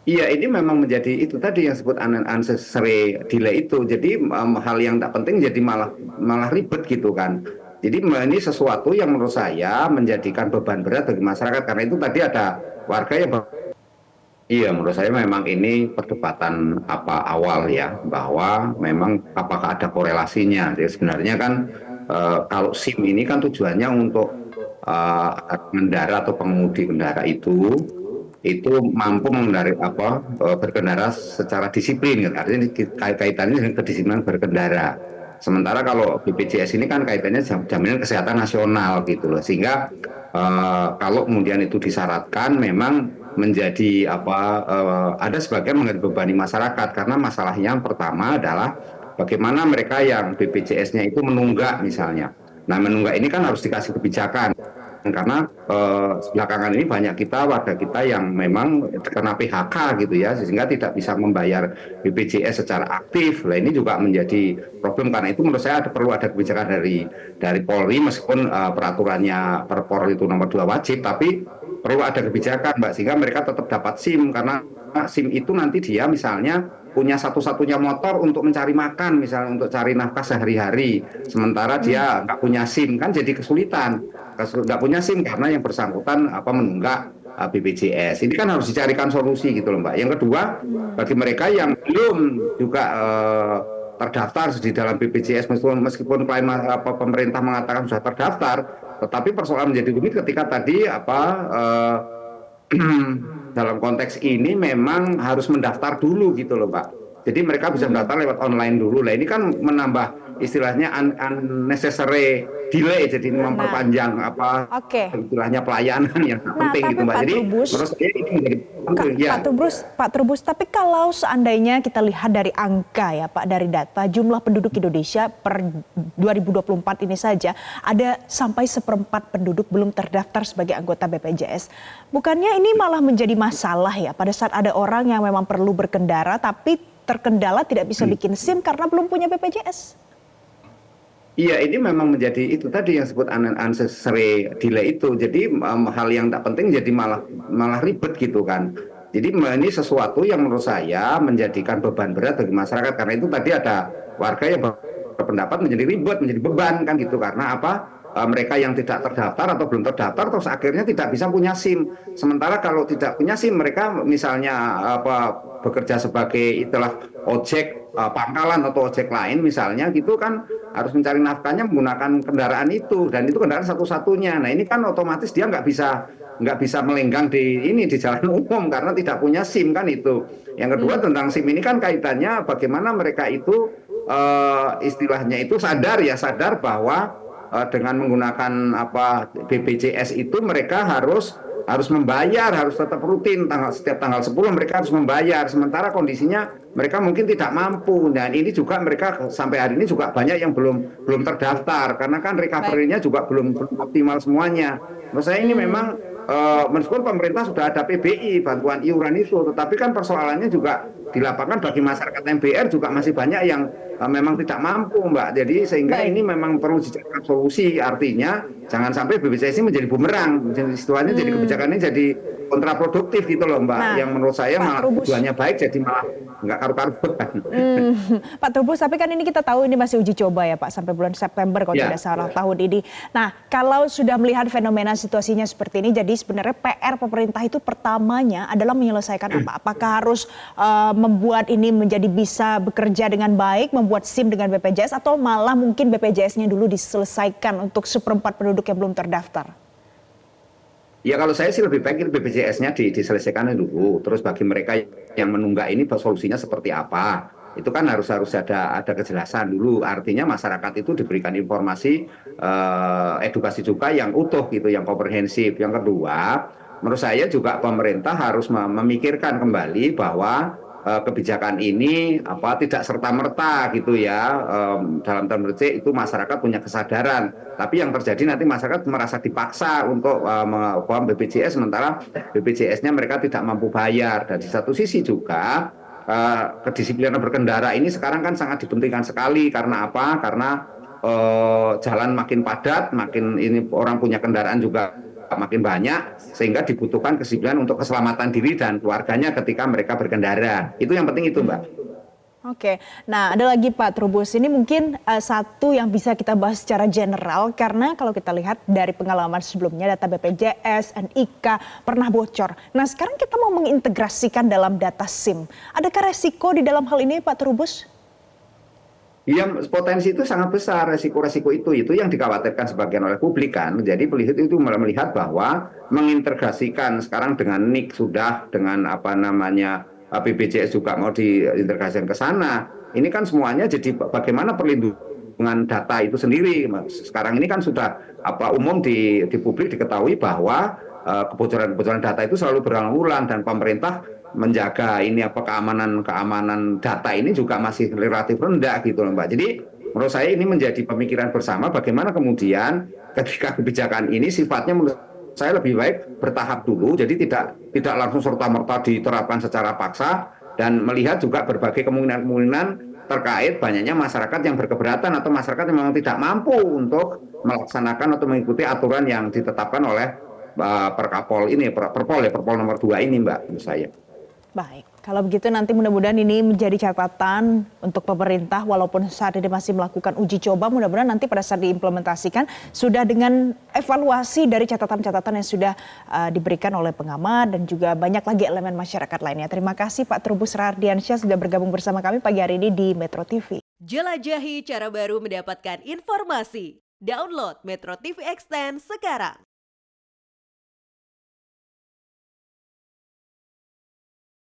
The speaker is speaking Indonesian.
Iya, ini memang menjadi itu tadi yang disebut unnecessary delay itu. Jadi hal yang tak penting jadi malah malah ribet gitu kan. Jadi ini sesuatu yang menurut saya menjadikan beban berat bagi masyarakat karena itu tadi ada warga yang iya, menurut saya memang ini perdebatan apa awal ya bahwa memang apakah ada korelasinya. Jadi sebenarnya kan kalau SIM ini kan tujuannya untuk pengendara atau pengemudi kendaraan itu mampu mengendari apa berkendara secara disiplin kan. Artinya kaitannya dengan kedisiplinan berkendara. Sementara kalau BPJS ini kan kaitannya jaminan kesehatan nasional gitu loh. Sehingga kalau kemudian itu disyaratkan memang menjadi apa ada sebagian menjadi bebani masyarakat karena masalahnya yang pertama adalah bagaimana mereka yang BPJS-nya itu menunggak misalnya. Nah, menunggak ini kan harus dikasih kebijakan karena belakangan ini banyak kita warga kita yang memang terkena PHK gitu ya sehingga tidak bisa membayar BPJS secara aktif. Nah ini juga menjadi problem karena itu menurut saya perlu ada kebijakan dari Polri meskipun peraturannya Perpor itu nomor 2 wajib tapi perlu ada kebijakan Mbak sehingga mereka tetap dapat SIM karena SIM itu nanti dia misalnya punya satu-satunya motor untuk mencari makan misalnya untuk cari nafkah sehari-hari sementara dia nggak punya SIM kan jadi kesulitan nggak punya SIM karena yang bersangkutan apa menunggak BPJS. Ini kan harus dicarikan solusi gitu loh Mbak. Yang kedua, bagi mereka yang belum juga terdaftar di dalam BPJS meskipun klaim apa pemerintah mengatakan sudah terdaftar, tetapi persoalan menjadi rumit ketika tadi apa dalam konteks ini memang harus mendaftar dulu gitu loh Pak. Jadi mereka bisa mendaftar lewat online dulu. Nah ini kan menambah istilahnya unnecessary delay, jadi Nah, memperpanjang apa oke. istilahnya pelayanan yang Nah, penting gitu tapi Mbak. Pak Jadi Trubus, menurut saya ini menjadi penting ya. Pak Trubus, tapi kalau seandainya kita lihat dari angka ya Pak, dari data jumlah penduduk Indonesia per 2024 ini saja, ada sampai seperempat penduduk belum terdaftar sebagai anggota BPJS. Bukannya ini malah menjadi masalah ya pada saat ada orang yang memang perlu berkendara tapi terkendala tidak bisa bikin SIM karena belum punya BPJS? Iya, ini memang menjadi itu tadi yang disebut unnecessary delay itu. Jadi hal yang tak penting jadi malah malah ribet gitu kan. Jadi ini sesuatu yang menurut saya menjadikan beban berat bagi masyarakat karena itu tadi ada warga yang berpendapat menjadi ribet, menjadi beban kan gitu karena apa? Mereka yang tidak terdaftar atau belum terdaftar terus akhirnya tidak bisa punya SIM. Sementara kalau tidak punya SIM mereka misalnya apa bekerja sebagai itulah ojek pangkalan atau ojek lain misalnya gitu kan harus mencari nafkahnya menggunakan kendaraan itu dan itu kendaraan satu-satunya. Nah ini kan otomatis dia nggak bisa melenggang di jalan umum karena tidak punya SIM kan itu. Yang kedua tentang SIM ini kan kaitannya bagaimana mereka itu istilahnya itu sadar bahwa dengan menggunakan apa BPJS itu mereka harus membayar, harus tetap rutin setiap tanggal 10 mereka harus membayar. Sementara kondisinya mereka mungkin tidak mampu. Dan ini juga mereka sampai hari ini juga banyak yang belum belum terdaftar karena kan Baik. recovery-nya juga belum optimal semuanya. Menurut saya ini memang meskipun pemerintah sudah ada PBI bantuan iuran itu, tetapi kan persoalannya juga di lapangan bagi masyarakat MBR juga masih banyak yang memang tidak mampu Mbak. Jadi sehingga Baik. ini memang perlu dicarikan solusi. Artinya jangan sampai BPJS ini menjadi bumerang. Jadi istilahnya jadi kebijakannya jadi kontraproduktif gitu loh Mbak. Nah, Yang menurut saya Pak malah Trubus. tujuannya baik jadi malah nggak karu-karuan. Hmm, Pak Trubus, tapi kan ini kita tahu ini masih uji coba ya Pak, sampai bulan September kalau tidak Ya. salah tahun ini. Nah, kalau sudah melihat fenomena situasinya seperti ini, jadi sebenarnya PR pemerintah itu pertamanya adalah menyelesaikan apa? Apakah harus membuat ini menjadi bisa bekerja dengan baik, membuat SIM dengan BPJS, atau malah mungkin BPJS-nya dulu diselesaikan untuk seperempat penduduk yang belum terdaftar? Ya kalau saya sih lebih baik BPJS-nya diselesaikan dulu. Terus bagi mereka yang menunggak ini solusinya seperti apa? Itu kan harus harus ada kejelasan dulu. Artinya masyarakat itu diberikan informasi edukasi juga yang utuh gitu, yang komprehensif. Yang kedua, menurut saya juga pemerintah harus memikirkan kembali bahwa kebijakan ini apa tidak serta merta gitu ya dalam tanda petik itu masyarakat punya kesadaran tapi yang terjadi nanti masyarakat merasa dipaksa untuk BPJS sementara BPJS-nya mereka tidak mampu bayar dan di satu sisi juga kedisiplinan berkendara ini sekarang kan sangat dipentingkan sekali karena apa? Karena jalan makin padat, makin ini orang punya kendaraan juga makin banyak sehingga dibutuhkan kedisiplinan untuk keselamatan diri dan keluarganya ketika mereka berkendara. Itu yang penting itu, Mbak. Oke, nah ada lagi Pak Trubus, ini mungkin satu yang bisa kita bahas secara general karena kalau kita lihat dari pengalaman sebelumnya data BPJS, NIK pernah bocor. Nah sekarang kita mau mengintegrasikan dalam data SIM. Adakah resiko di dalam hal ini Pak Trubus? Iya, potensi itu sangat besar, resiko-resiko itu yang dikhawatirkan sebagian oleh publik kan. Jadi peneliti itu melihat bahwa mengintegrasikan sekarang dengan NIK sudah, dengan apa namanya BPJS juga mau diintegrasikan ke sana. Ini kan semuanya jadi bagaimana perlindungan data itu sendiri. Sekarang ini kan sudah umum di publik diketahui bahwa kebocoran data itu selalu berulang-ulang dan pemerintah menjaga ini keamanan data ini juga masih relatif rendah gitu loh Mbak. Jadi menurut saya ini menjadi pemikiran bersama bagaimana kemudian ketika kebijakan ini sifatnya menurut saya lebih baik bertahap dulu, jadi tidak langsung serta-merta diterapkan secara paksa dan melihat juga berbagai kemungkinan-kemungkinan terkait banyaknya masyarakat yang berkeberatan atau masyarakat yang memang tidak mampu untuk melaksanakan atau mengikuti aturan yang ditetapkan oleh Perkapol ini, Perpol nomor 2 ini Mbak, menurut saya. Baik, kalau begitu nanti mudah-mudahan ini menjadi catatan untuk pemerintah walaupun saat ini masih melakukan uji coba, mudah-mudahan nanti pada saat diimplementasikan sudah dengan evaluasi dari catatan-catatan yang sudah diberikan oleh pengamat dan juga banyak lagi elemen masyarakat lainnya. Terima kasih Pak Trubus Rardiansyah sudah bergabung bersama kami pagi hari ini di Metro TV. Jelajahi cara baru mendapatkan informasi. Download Metro TV Extend sekarang.